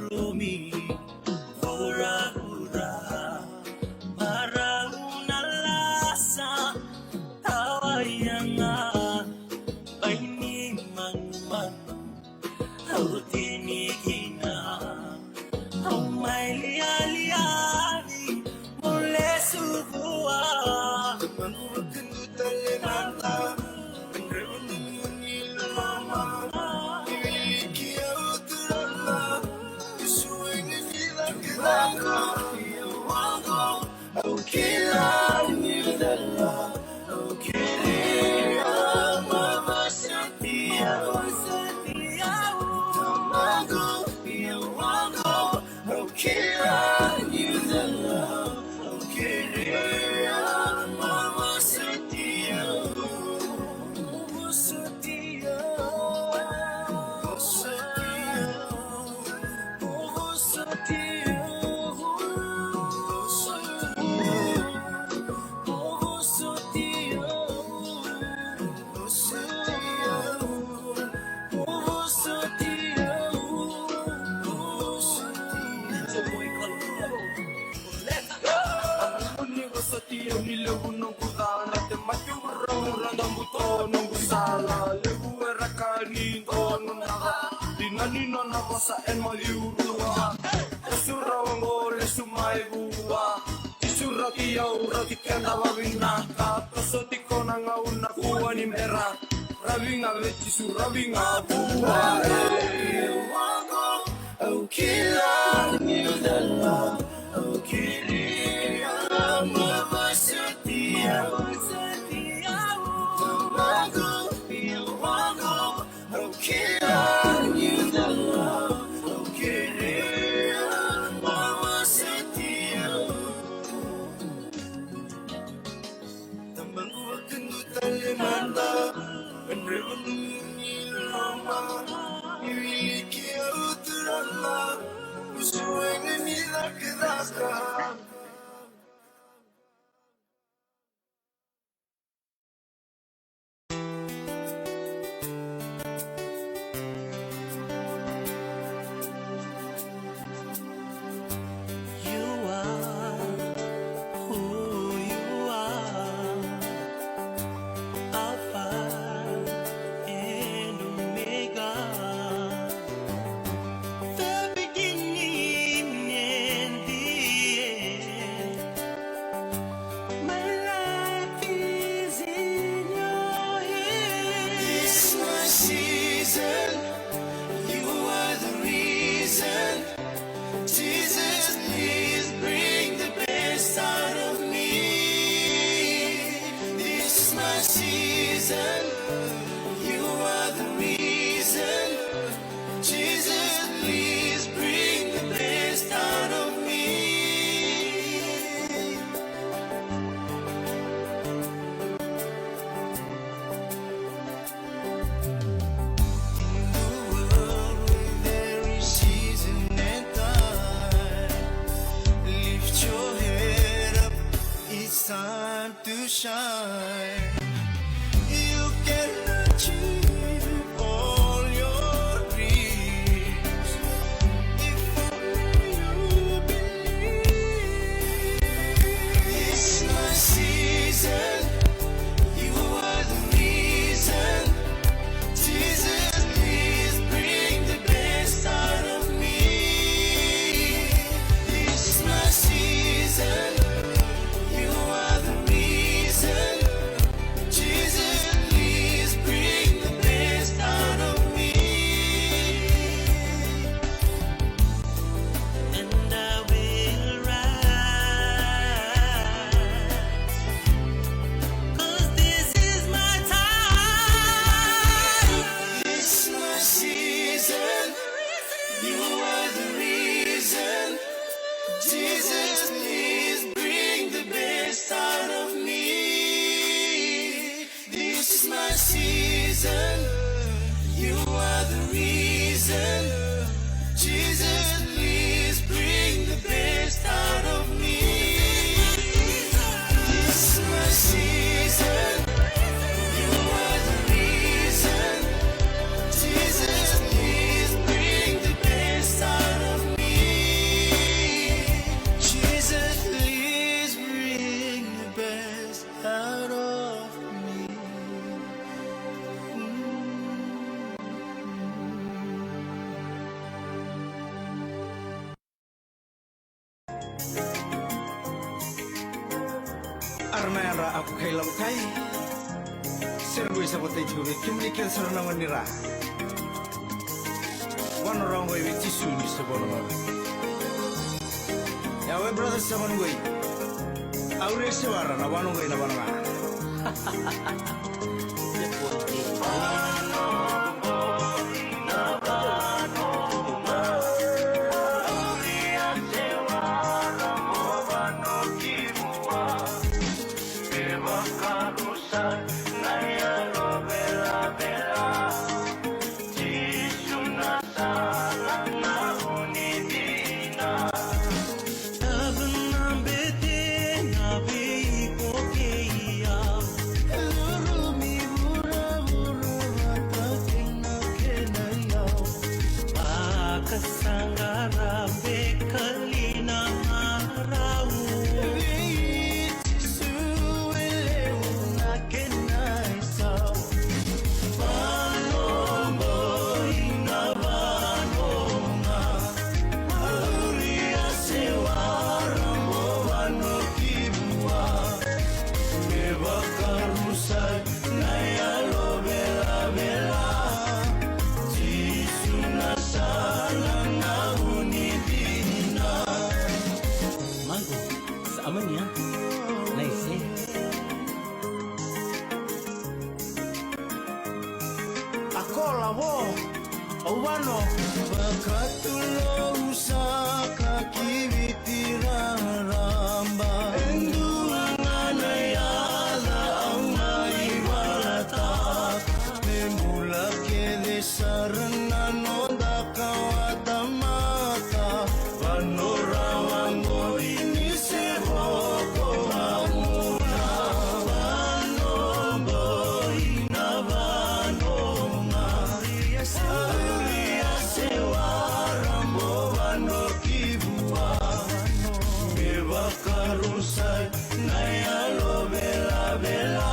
hurumi, hura hura, marauna lasa, tawayanga, baini man, hautinigina, humaili aliani, mule subua, manurukun talemanta. Okay, I knew that love. Okay, Mama Satya, Tamago, Yawago. Okay, I knew that love. Okay, Mama Satya, Satya, Satya. Nino na kosa en maliurua Esura wango le sumai bua Isura kiau rati kenda wawinaka Tosoti kona ngauna kuwa ni mera Ravinga vechi su ravinga bua Wango au kila knew the love Au kila mama satia Tamago wango au kila shine. You can achieve all your dreams if only you believe. It's my season. You are the reason. Jesus, please bring the best out of me. This is my season. You are the reason. Jesus, please bring the best out of me. And I will rise, 'cause this is my time. This is my season. You are the reason. Jesus, please bring the best out of me. This is my season. You are the reason. Jesus, please bring the best out of me. This is my season. You are the reason. Jesus, please bring the best out of me. karena ra aku kailam kai sergui sabotai churi kimni cancer na manira one wrong way with tisu ni sebono ya we brother saman goi aure sewara na wano goi na bana Owano bakatulo usaka kibitira ramba enduangana yala amai walata memula kede sarana nonda kawatamata panorawango ini seboko amula panombo inavanonga Karusai nayalo bela bela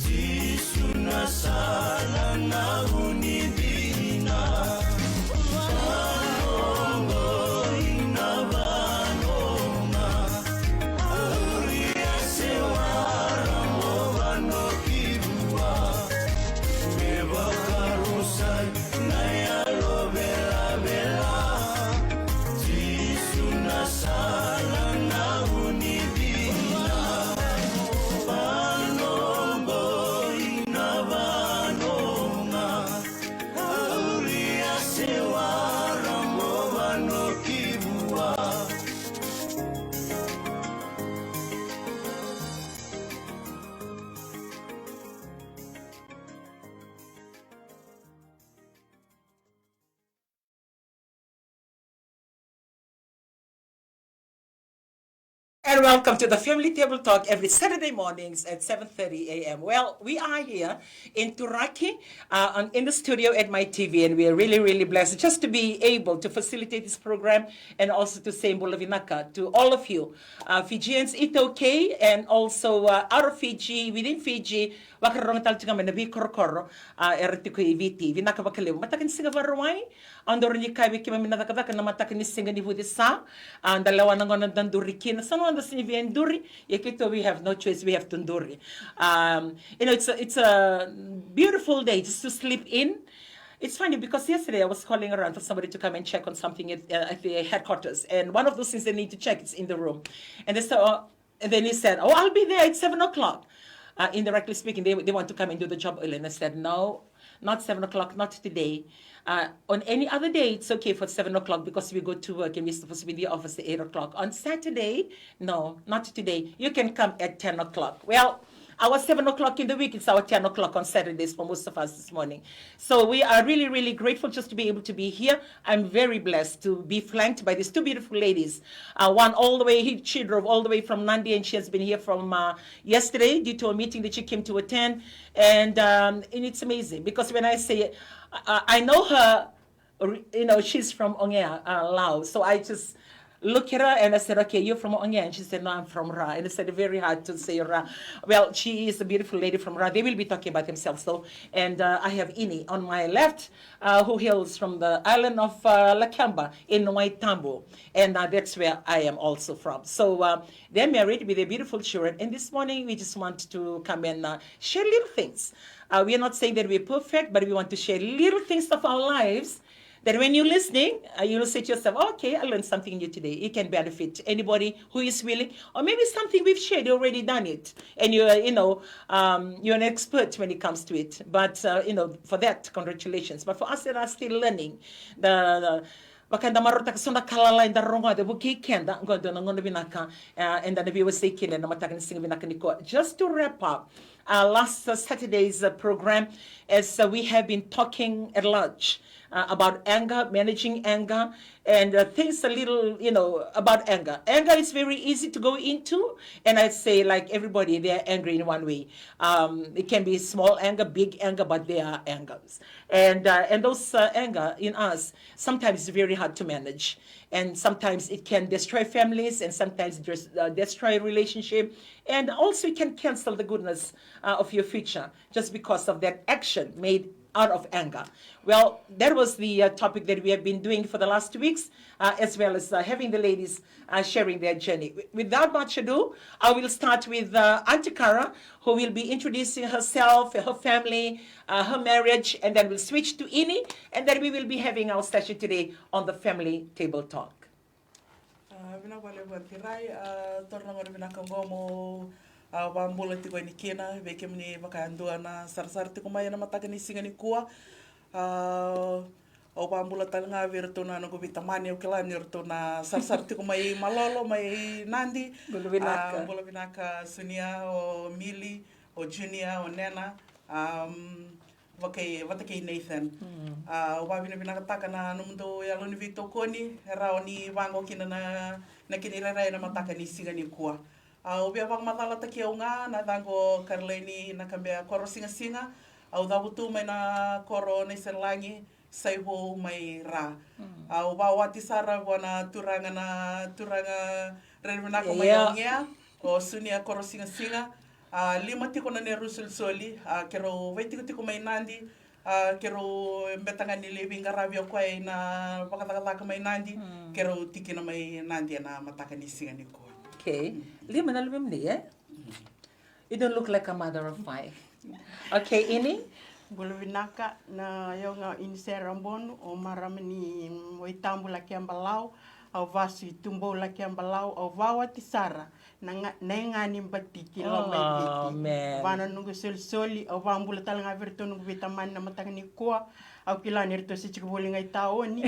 Jisuna sala na unidina Vanongo inavanonga Auria sewara movano kibua Meva karusai nayalo bela bela Jisuna sala And welcome to the Family Table Talk every Saturday mornings at 7:30 a.m. Well, we are here in Turaki in the studio at My TV, and we are really, really blessed just to be able to facilitate this program and also to say Mbulavinaka to all of you, Fijians, it's okay, and also out of Fiji, within Fiji, wakarong tal tinga na bi korokoro ertiko iviti vinaka bakale matakin singa varwai andor ni kai bi kima minaka daka na matakin singa ni vudi sa and dalawa na ngona danduri kin sano anda sini vi enduri yekito we have no choice, we have to enduri. You know, it's a beautiful day just to sleep in. It's funny because yesterday I was calling around for somebody to come and check on something at the headquarters, and one of those things they need to check is in the room, and they said, and then he said, "Oh, I'll be there at 7:00." Indirectly speaking, they want to come and do the job early, and I said, "No, not 7:00, not today. On any other day, it's okay for 7:00 because we go to work and we're supposed to be in the office at 8:00. On Saturday, no, not today. You can come at 10:00." Well, our 7:00 in the week, it's our 10:00 on Saturdays for most of us this morning. So we are really, really grateful just to be able to be here. I'm very blessed to be flanked by these two beautiful ladies. One all the way, she drove all the way from Nandi, and she has been here from yesterday due to a meeting that she came to attend. And it's amazing because when I say, I know her, you know, she's from Ongea, Laos. So I just look at her and I said, okay, you're from Onge. And she said, no, I'm from Ra. And I said, very hard to say Ra. Well, she is a beautiful lady from Ra. They will be talking about themselves, though. And I have Ini on my left, who hails from the island of Lakamba in Waitambo. And that's where I am also from. So they're married with their beautiful children. And this morning, we just want to come and share little things. We are not saying that we're perfect, but we want to share little things of our lives that when you're listening, you'll say to yourself, okay, I learned something new today. It can benefit anybody who is willing, or maybe something we've shared, you already done it, and you're an expert when it comes to it. But, for that, congratulations. But for us that are still learning, Wakanda marota kasunda kalala in the rongo the buki kenda ngodo ngondo binaka and then we were saying and matakan sing binaka niko. Just to wrap up last Saturday's program, as we have been talking at large about anger, managing anger, and things a little, about anger. Anger is very easy to go into, and I'd say, like everybody, they're angry in one way. It can be small anger, big anger, but they are angers. And those anger in us, sometimes it's very hard to manage. And sometimes it can destroy families, and sometimes destroy relationship. And also it can cancel the goodness of your future just because of that action made out of anger. Well, that was the topic that we have been doing for the last 2 weeks, as well as having the ladies sharing their journey. Without much ado, I will start with Auntie Cara, who will be introducing herself, her family, her marriage, and then we'll switch to Ini, and then we will be having our session today on the family table talk. Wambula tiko ni kena veke mni vakaandua na sarsar tiko mai na mataka ni singa ni kua o wambula talanga virto na no vitamani o kila ni rto na sarsar tiko mai malolo mai nandi bula vinaka Sunia o Mili o Junior o Nena vatake Nathan wa vinaka taka na numundo ya loni vito koni rao ni wango kina na kinira na mataka ni singa ni kua au bia wang matala taki au ngā na dango Karleni na kambea koro singa au dabutu mai na koro nei selangi saiwo mai ra au wawati sara wana turanga revenako mai ngea o Sunia koro singa lima tiko na ne rusul soli kero vaitiko tiko mai nandi kero betanga ni living garabio kwai na pakataka mai nandi kero tikina mai nandi na mataka ni singa ni ko. Okay. You don't look like a mother of 5. Okay, Ini? Bulavinaka na yonga inserambon o maramani Waitambo la kiambalau au vasu tumbo la kiambalau au vawa tisara na ngani mbati kilo mai man. Vana nungu soli au vambula talanga virto nungu vitaman na matangani kwa au kila nirto si chikubolinga itaoni.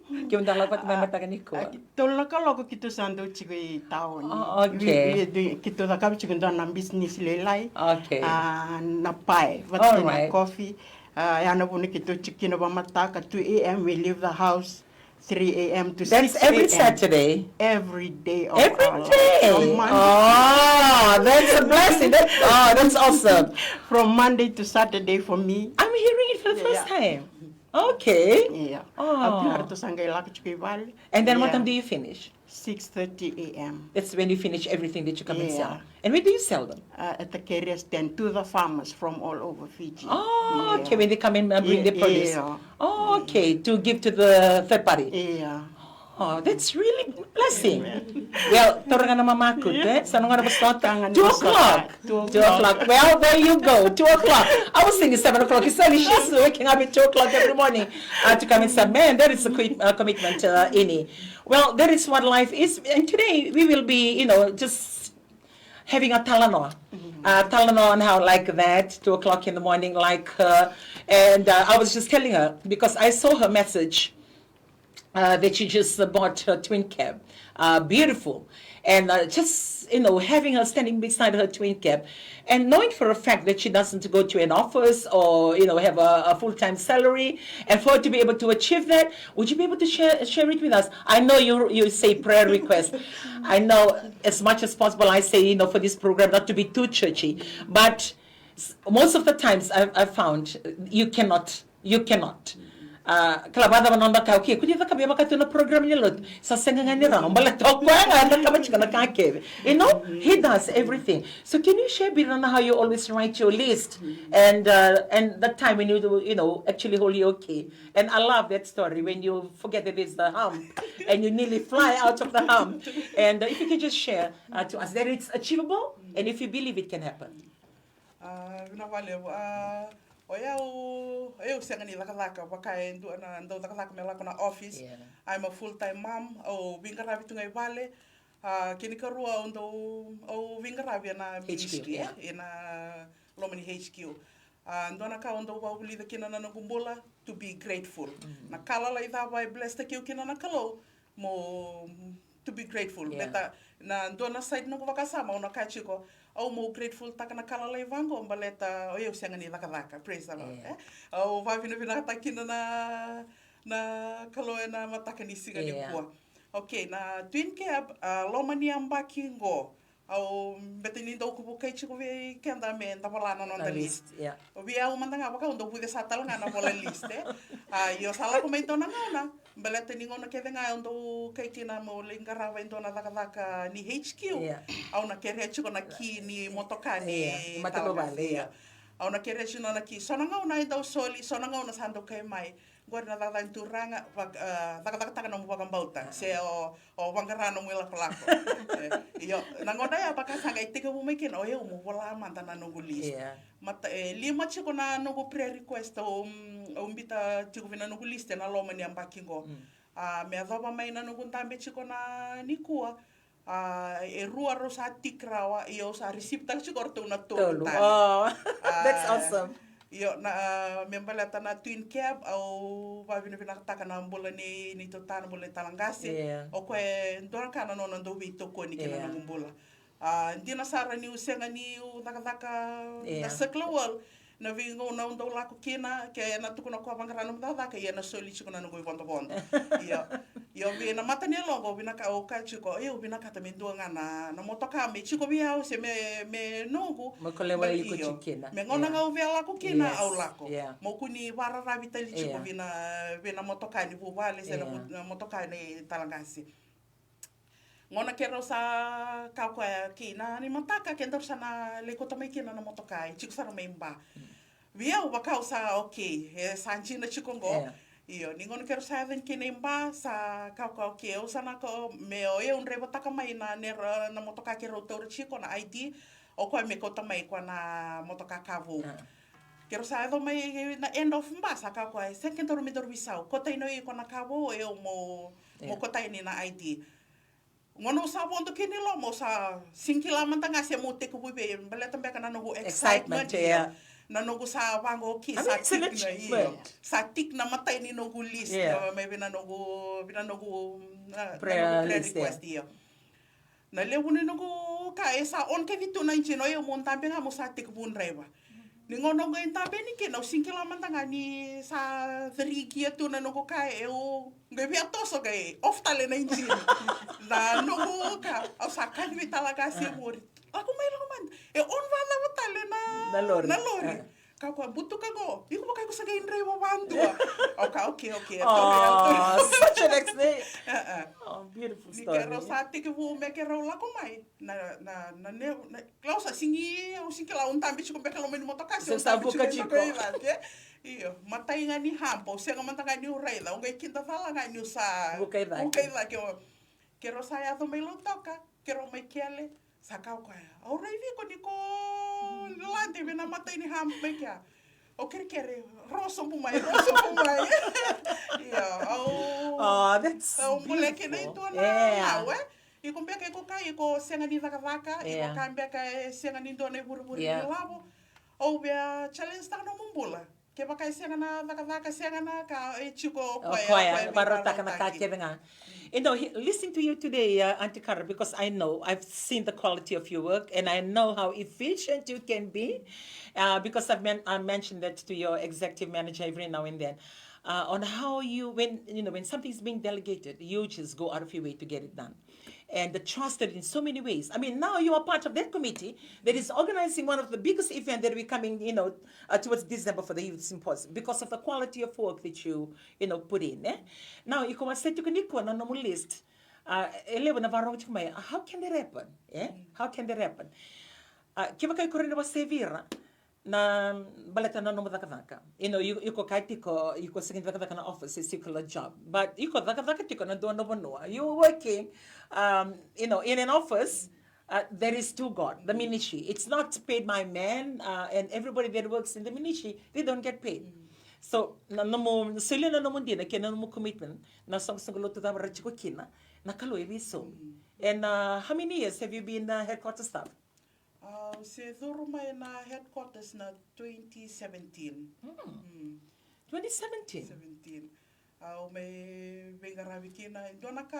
Kung dapat may matagani ko. Tolong kalau kita sando cikai tahun. Okay. Kita dah kami cikai dalam bisnis lelai. Okay. Napai. All right. Coffee. Yang nak pun kita cikai nama mata. 2 a.m. we leave the house. 3 a.m. to 6 a.m. That's every Saturday? Every day. Every day? Oh, that's a blessing. That's awesome. From Monday to Saturday for me. I'm hearing it for the first time. Okay. Yeah. Oh. And then what time do you finish? 6:30 a.m. That's when you finish everything that you come and sell. And where do you sell them? At the carrier stand to the farmers from all over Fiji. Oh, okay. When they come in and bring the produce. Oh, okay. To give to the third party. Yeah. Oh, that's really blessing. Well, torang na mamakot, eh? Saan nga na ba start? 2 o'clock. 2 o'clock. Well, there you go. 2 o'clock. I was thinking 7 o'clock. She's waking up at 2 o'clock every morning to come and say, man, that is a commitment, Ini. Well, that is what life is. And today we will be, just having a talanoa. Talanoa on how like that, 2 o'clock in the morning, like her. And I was just telling her, because I saw her message, that she just bought her twin cab. Beautiful. And just, having her standing beside her twin cab and knowing for a fact that she doesn't go to an office or, have a full-time salary, and for her to be able to achieve that, would you be able to share it with us? I know you say prayer request. I know as much as possible I say, for this program not to be too churchy, but most of the times I've found you cannot Kalabada manonda ka okay kunya ka bema ka tuna program niya lot sa senga ni ra mbala to kwa nga ka ba chika na ka ke you know he does everything. So can you share Birana how you always write your list and that time when you do you know actually hold you okay, and I love that story when you forget that it's the hump and you nearly fly out of the hump, and if you can just share to us that it's achievable and if you believe it can happen. Eu sengani laka wakai ndo laka me laka na office. I'm a full-time mom. Wingaravi tungai vale. Kini karua o wingaravi na ministry ina Lomani HQ. Ndona ka ondo wa uli kina na ngumbula to be grateful. Na kala la ida vai blessed ki kina na kalo mo to be grateful. Beta na ndona side no wakasama ona kachiko. Oh, mo grateful taka na kala lai vango baleta o eu sengani laka praise the Lord. O vai vina takina na kaloe na mataka ni siga ni kua. Okay, na twin cab Lomani ambaki ngo. Au betini do ku kai chiku ve kenda me nda wala na on the list. O via o mandanga waka ndo pude sa talanga na wala list yo sala ko mento na na baleta ni ngona ke venga ndo kai kina mo lingara va ndo na daka ni HQ. Au na kere chiku na ki ni motoka ni matalo vale. Au na kere chiku na ki sonanga una ndo soli sonanga una sando kai mai. Guarda da turanga taka no waka bauta se o wangarano mo la plako yo nangona ya baka sanga itika mo meken o eu mo wala manta na no list mata lima chiko na no pre request o umbita chiko vina no list na Lomani ambakingo me adova mai na no tambe chiko na nikua e rua rosa tikrawa yo sa receipt ta chiko to na to that's awesome. Yo na membalata na twin cab au vavina taka na mbola ni totana mbola talangasi o kwe ndona kana no ndo vito ko ni kena no mbola ndina sara ni usenga ni daka na seklawal na vingo na ndo la ko kina ke na tukuna ko bangarano daka ya na soli chikuna no go bondo yo vi na mata ni longo vina ka o ka chiko eu vina ka tamendo ngana na motoka me chiko via o se me nongo mo kolewa iko chikena me ngona nga uvela ko kina au lako mo kuni wara rabita li chiko vina motoka ni vuvale se na motoka ni talangasi ngona kero sa ka kwa kina ni mataka kendo sana le ko tamai kina na motoka chiko sara memba via o bakau sa okay sanchina chiko ngo iyo ningon kero sa ven kinemba sa ka ke o sana ko me o e un reba taka mai na na motoka kero tor chiko na ID o ko me ko tamai ko na motoka kavu kero sa do mai na end of mba sa ka ko second tor mi dor bisau ko tai no i ko na kavu e mo ko tai ni na ID ngono sa bondo kini lo mo sa singkila mantanga se mo te ko bube baleta be kana no excitement na nogu sa wango ki sa tik na iyo sa tik na matay ni nogu list may bina nogu request iyo na lewu ni nogu ka esa on ke vitu na inchino yo montambe nga mo sa tik bun reba ni ngono ngo intambe ni ke no singkila mantanga ni sa veriki tu na nogu ka eu ngebi atoso kay off tale na inchino na nogu ka o sa kan vitala kasi mur ako may man on wala mo tale na lori ka ko butu ka go iko ba ko sa gain rewa bandua okay such an excellent beautiful story ni kero sa ti ke vu me kero la ko mai na klausa singi o singla un tambi ko be kalo men motoka so sa boca chico iyo matai ngani hampo se nga mantanga ni urei la ngai kinta fala ngani sa bukai da ke kero sa ya to me lo toka kero me kele sakau ko ora vi ko niko lante vena mata ini hampe kia o kere roso pumai that's o mole ke nei to na we i ko beka ko kai ko senga ni vaka i ko kan beka senga ni done buru ni lavo o be challenge ta no mumbula ke baka senga na vaka senga na ka e chiko ko para ta kana ka kevenga. You know, listening to you today, Auntie Cara, because I know I've seen the quality of your work and I know how efficient you can be, because I mentioned that to your executive manager every now and then. on how when something's being delegated, you just go out of your way to get it done. And trusted in so many ways. I mean, now you are part of that committee that is organizing one of the biggest events that we're coming, towards December for the Youth Symposium because of the quality of work that put in. Now, you come and say to Kaniko on a list. How can that happen? How can that happen? Kiva kai korena wa sevira na baleta na nomo daka. Yuko kai tiko yuko second daka na office is a job. But yuko daka tiko na do no noa. You're working in an office there is to God, the ministry. It's not paid by man, and everybody that works in the ministry, they don't get paid. So na nomo sila na nomo dina kena nomo commitment na song sangolo to taba rachiko kina na kaloy so. And how many years have you been headquarters staff? Se dhuru mai na headquarters na 2017. 2017? 17. O me vengaravi kina. Dona ka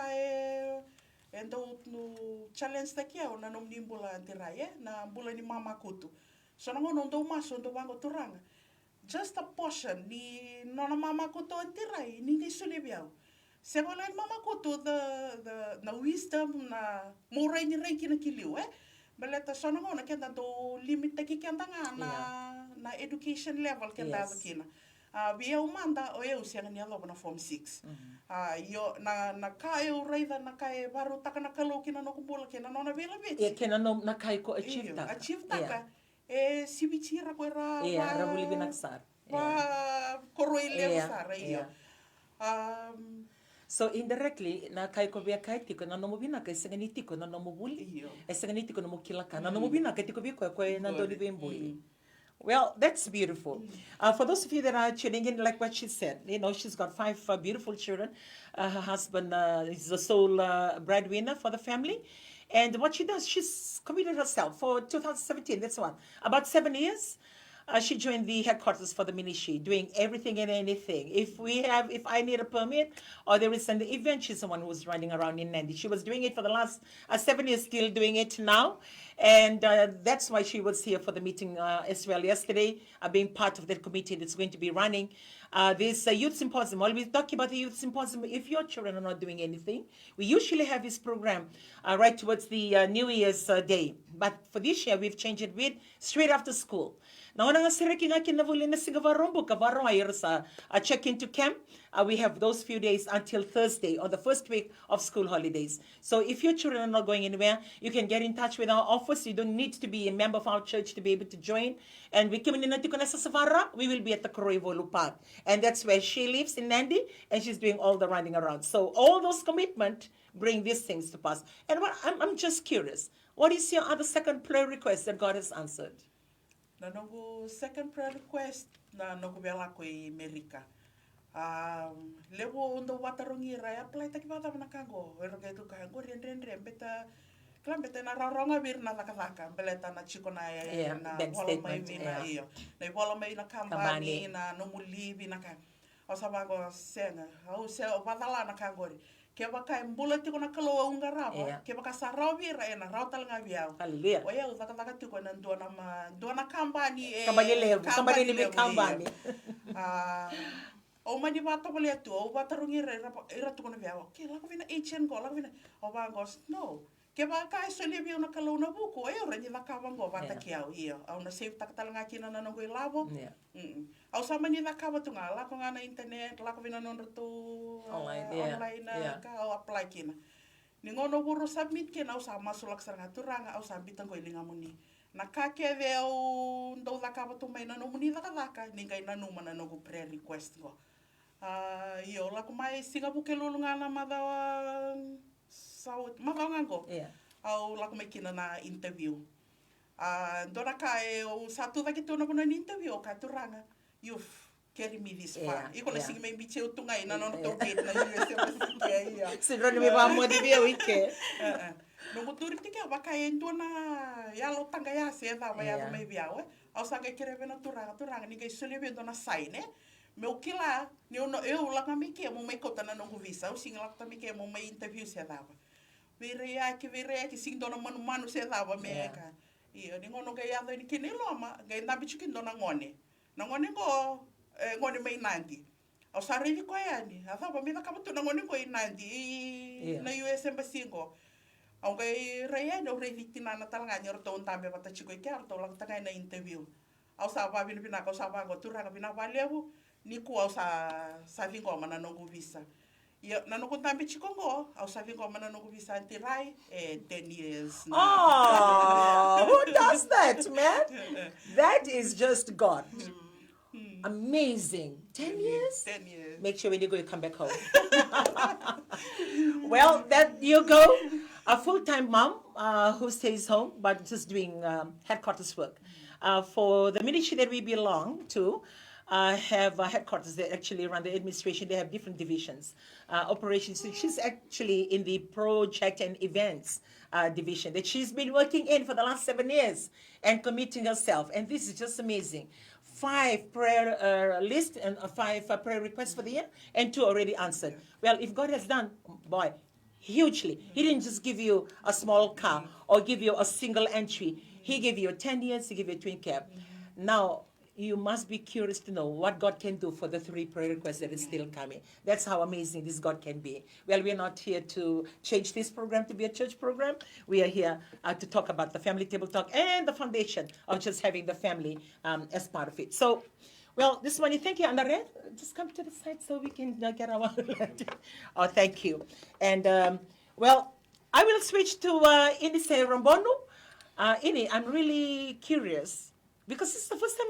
endo no challenge takia o na nom ni mbula antirai na mbula ni mama kutu. So na ngono ndo maso ndo wango turanga. Just a portion ni nona mama kutu antirai ninguém sune biao. Se wala mama kutu the na wisdom na mo reini kina kiliu Baleta sono ngona kenda do limit taki kenda na education level kenda kina. Bia umanda o eu siang ni alo na form 6. Yo na kai o reida na kai baru taka na kalo kina no kumbula kina no na vela bit. Kena no na kai ko achieve taka. Achieve taka. Sibichira ko era. Rabuli binaksar. Koroile sara iyo. So indirectly, na kai ko bia kai tiko na nomo bina kai sengani tiko na nomo buli. Sengani tiko nomo kilaka na nomo bina kai tiko biko ko na doli bembui. Well, that's beautiful. For those of you that are tuning in, like what she said, she's got 5 beautiful children. Her husband is the sole breadwinner for the family. And what she does, she's committed herself for 2017, that's what, about 7 years. She joined the headquarters for the ministry, doing everything and anything. If I need a permit or there is an event, she's the one who's running around in Nandi. She was doing it for the last 7 years, still doing it now. And that's why she was here for the meeting as well yesterday, being part of that committee that's going to be running this youth symposium. While we're talking about the youth symposium, if your children are not doing anything, we usually have this program right towards the New Year's Day. But for this year, we've changed it with straight after school. Now, a check into camp. We have those few days until Thursday or the first week of school holidays. So if your children are not going anywhere, you can get in touch with our office. You don't need to be a member of our church to be able to join. And we will be at the Koroivolu Park. And that's where she lives in Nandi, and she's doing all the running around. So all those commitments bring these things to pass. And I'm just curious, what is your other second prayer request that God has answered? Na nogo second prayer request na nogo bela ko America. Lewo ondo watarongi raya apply taki bata na kango. Ero ke tu kango rendre beta klam beta na ronga bir na laka beleta na chiko na na wala mai vina iyo. Na wala mai na kambani na no mulivi na ka. O sabago senga. Au se o badala na kangori. Ke baka mbula tiko na kalo unga rapa. Ke baka sarawi ra na rautal nga biao. Hallelujah. O ya uzaka tiko na dona kambani kambani ni kambani. O mani bata bole tu o bata rungi ra tu kona biao. Ke la ko vina HN ko la ko vina. O ba ngos no. Ke ba ka so le bio na kalo na buku e ora ni la ka bango bata kiao iyo. Au na save takatala nga kina na ngoi labo. Au sa mani la ka batu nga la ko nga na internet la ko vina no tu online ka o apply kina. Ni ngono buru submit kina au sa masulak saranga turanga au sa bitang ko ilinga muni. Na ka ke veo ndo la ka batu mai na no muni la ka ni ngai na no mana no prayer request go. Yo la ko mai singa buke lulunga na madawa sau madawa ngo. Au la ko mai kina na interview. Dona ka o satu daki tu na bona interview ka turanga. You've carry me this far. Iko la singa mai biche utungai na no to gate na USA. Sidro ni ba mo di bia wike. No muturi tika baka endona ya lo tanga ya se da ba ya mai bia we. Au sa ka kere vena turanga ni kai sole vendo na sai ne. Meu kila ni ono eu la kami ke mo mai kota na no visa. Au singa la kami ke mo mai interview se dava. Virea ki sing dona manu se dava me ka. Iyo ni ngono ga ya ni kini loma ga na bichu kin dona ngone. Na ngone go ngone mai nanti. Au sa revi ko yani. Asa pa mina kamu tu nangoni ko inandi na US embassy ko. Au kai raya do revi tinana talanga nyor to untambe pata chiko ke ar to lang tanga na interview. Au sa pa bina ko sa pa ko turanga bina valevu ni ku au sa vingo mana nongo visa. Ya nanoko tambe chikongo au sa vingo mana nongo visa antirai 10 years. Oh, who does that, man? That is just God. Amazing. 10 years? 10 years. Make sure when you go, you come back home. Well, that you go. A full-time mom who stays home, but just doing headquarters work. For the ministry that we belong to, have headquarters. They actually run the administration. They have different divisions, operations. So she's actually in the project and events division that she's been working in for the last 7 years and committing herself. And this is just amazing. 5 prayer lists and 5 prayer requests for the year, and 2 already answered. Well, if God has done, boy, hugely. He didn't just give you a small car or give you a single entry. He gave you 10 years, he gave you a twin cab. Now, you must be curious to know what God can do for the 3 prayer requests that is still coming. That's how amazing this God can be. Well, we're not here to change this program to be a church program. We are here to talk about the Family Table Talk and the foundation of just having the family as part of it. So, well, this morning, thank you, Andare. Just come to the side so we can get our... Oh, thank you. And, well, I will switch to Inise Rambono. Ini, I'm really curious because it's the first time.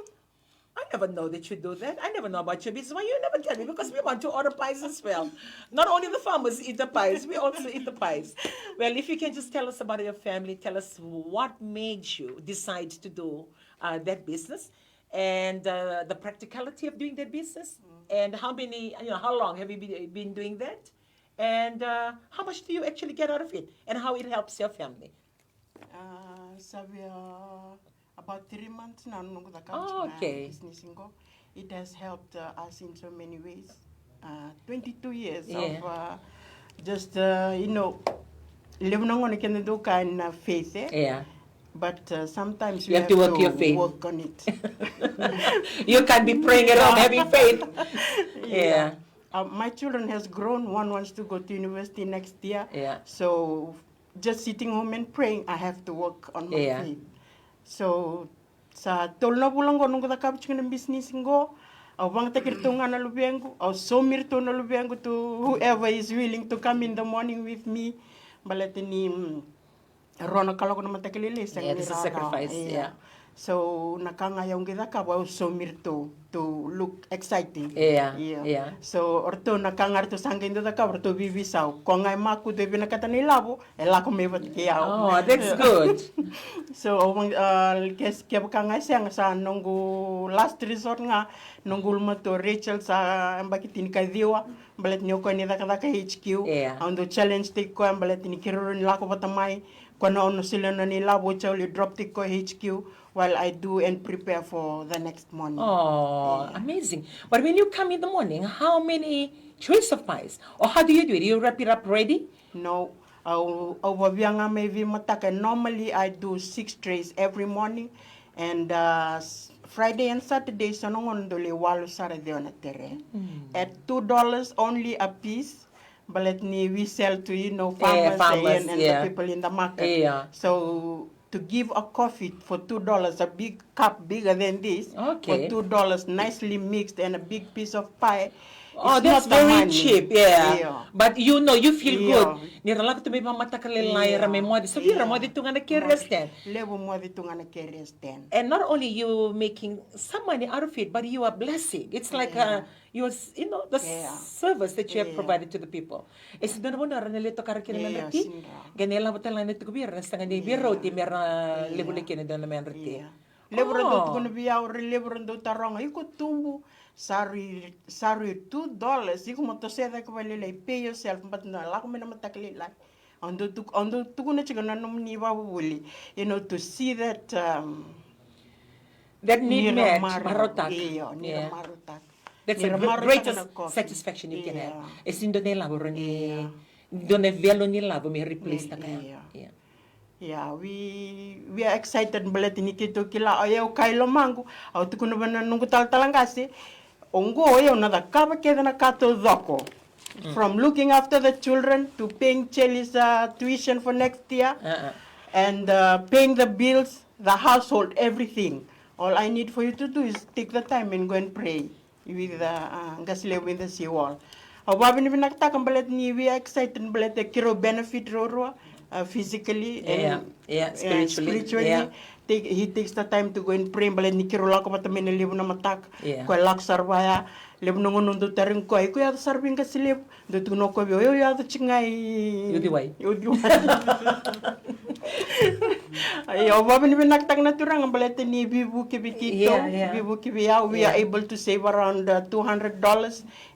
I never know that you do that. I never know about your business. Why you never tell me? Because we want to order pies as well. Not only the farmers eat the pies, we also eat the pies. Well, if you can just tell us about your family, tell us what made you decide to do that business, and the practicality of doing that business, and how long have you been doing that, and how much do you actually get out of it, and how it helps your family. About 3 months now, okay. Business. It has helped us in so many ways. 22 years Yeah. of just, living on faith. Yeah. But sometimes you have to work your faith. Work on it. You can't be praying it on having faith. Yeah. My children has grown. One wants to go to university next year. Yeah. So just sitting home and praying, I have to work on my faith. So sa tolno bulang ko nung katakap ng business ko, awang takirtungan na lubiango, aw somirto na lubiango to whoever is willing to come in the morning with me. Balatini rono kalako naman takililis. Yeah, this is sacrifice. Yeah. So nakangayong kita ka wow somirto to look exciting. Yeah. So orto nakangar to sangin to ka orto vivisaw. Ko ngay maku de binakata ni labo, elako mevat kiyaw. Oh, that's good. So kes kaya ka ngay siyang sa nunggu last resort nga nunggu lumato Rachel sa ambakitin ka diwa balat niyo ko ni ka HQ. Ando challenge tik ko balat ni kiruro nila ko patamay ko na ono sila na nila bo chawli drop tik ko HQ. While I do and prepare for the next morning. Oh, amazing. But when you come in the morning, how many trays of pies? Or how do you do it? You wrap it up ready? No. Normally, I do 6 trays every morning. And Friday and Saturday, at $2 only a piece. But we sell to, farmers and the people in the market. So to give a coffee for $2, a big cup bigger than this, for $2, nicely mixed, and a big piece of pie. Oh, that's very cheap, But you feel good. Niralak to may mamata kalilay rame mo. So you ramo dito nga na-curious then. Levo mo dito nga na-curious then. And not only you making some money out of it, but you are blessing. It's like the service that you have provided to the people. It's no mo na ranelito karakin na merti. Ganela mo talang nito kubir na stanga ni biro ti mera lebulikin na merti. Lebron do ko na biyaw lebron do tarong ay ko tumbo. Sorry, $2. Iko mo to say that you pay yourself, but no, like me na matakli like. Ando tu na chiga na ni wuli. To see that that need met marotak. Marotak. That's the greatest satisfaction you can have. Es in donde laboro ni donde velo ni labo me replace ta kaya. Yeah, we are excited balat ni kito kila ayaw kailo mango. Aw tu kuno ba nung tal talangasi. ongo e ona da kava keda na kato doko. From looking after the children to paying Chelly's tuition for next year and paying the bills, the household, everything. All I need for you to do is take the time and go and pray with Ngasile with the seawall. Wabi ni binaktakang balat ni we are excited balat the kiro benefit roro physically and spiritually. Yeah. He takes the time to go and pray balat ni kiro lako patamene libu na matak ko lak sarwaya libu nungun nundu taring ko ay ko ya sarbing kasilip do tuno ko yo ya the chingay Yudiway. Ayo, wabi ni binaktak na turang ang balat ni bibu kibikito, bibu kibiya. We are able to save around $200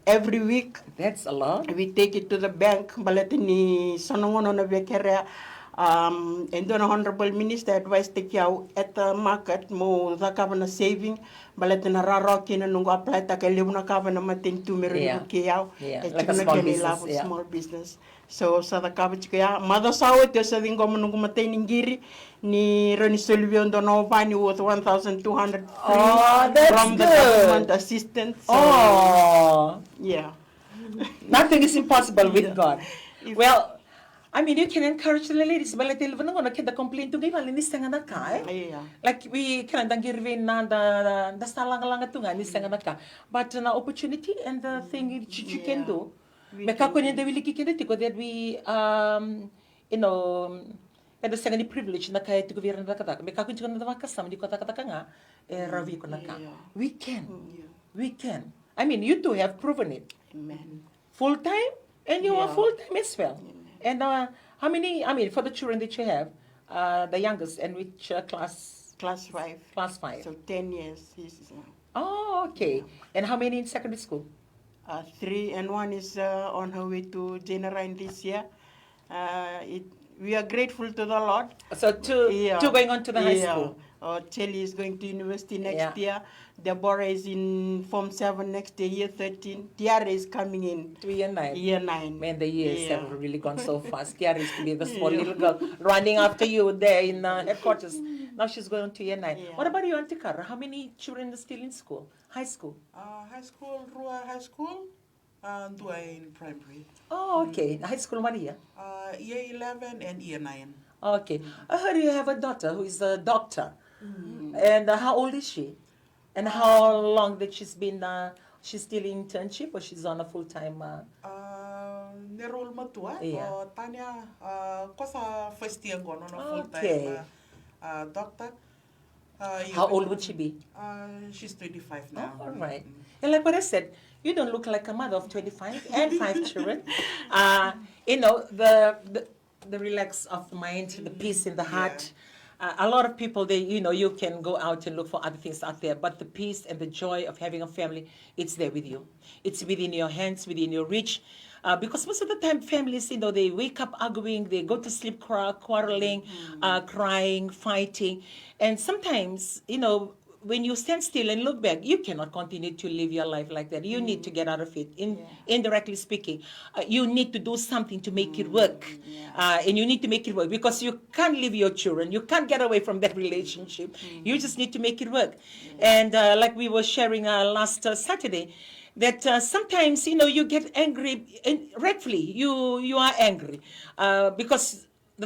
every week. That's a lot. We take it to the bank. Balat ni sanongon na bekere. And then Honorable Minister advised take you at the market mo the kavana saving. Balat na raraki na nung apply ta kay libu na kavana matin tumerin kiyaw. Like a small business. Small business. So sa the cabbage kaya madasawat sa dingo mo nung matay ninggiri ni Ronnie Sullivan Donovani worth 1,200 from the government assistance. So, yeah. Nothing is impossible with God. Well, I mean, you can encourage the ladies. But like, the complaint to give like we can the but an opportunity and the thing you can do. That we you know kada sa ni privilege na kaya to gobyerno na kata. May kakun na naman kasama di ko taka nga ravi ko na ka. We can. I mean, you two have proven it. Amen. Full time, and you are full time as well. And how many? I mean, for the children that you have, the youngest, and which class? Class 5. Class 5. So 10 years. He's, oh, okay. And how many in secondary school? 3, and 1 is on her way to Generine this year. We are grateful to the Lord. So two going on to the high school. Chelly is going to university next year. Deborah is in Form 7 next year 13. Tiara is coming in. To year 9. Year 9. Man, the years have really gone so fast. Tiara is to be the small little girl running after you there in headquarters. Now she's going to year 9. What about you, Auntie Cara? How many children are still in school? High school? High school, Rua High School, and Dua in primary. Oh, okay. High school, Maria? Year 11 and year 9. Okay. I heard you have a daughter who is a doctor. And how old is she? And how long that she's been, she's still in internship or she's on a full-time? Nerol matua, Tanya, kosa first year gone on a full-time doctor. How old would she be? She's 25 now. Oh, all right. And like what I said, you don't look like a mother of 25 and 5 children. You know, the relax of the mind, the peace in the heart. A lot of people, you can go out and look for other things out there, but the peace and the joy of having a family, it's there with you. It's within your hands, within your reach. Because most of the time, families, they wake up arguing, they go to sleep quarreling, crying, fighting. And sometimes, when you stand still and look back, you cannot continue to live your life like that. You need to get out of it. Indirectly speaking, you need to do something to make it work. And you need to make it work because you can't leave your children. You can't get away from that relationship. You just need to make it work. And like we were sharing last Saturday, that sometimes, you get angry, and rightfully, you are angry because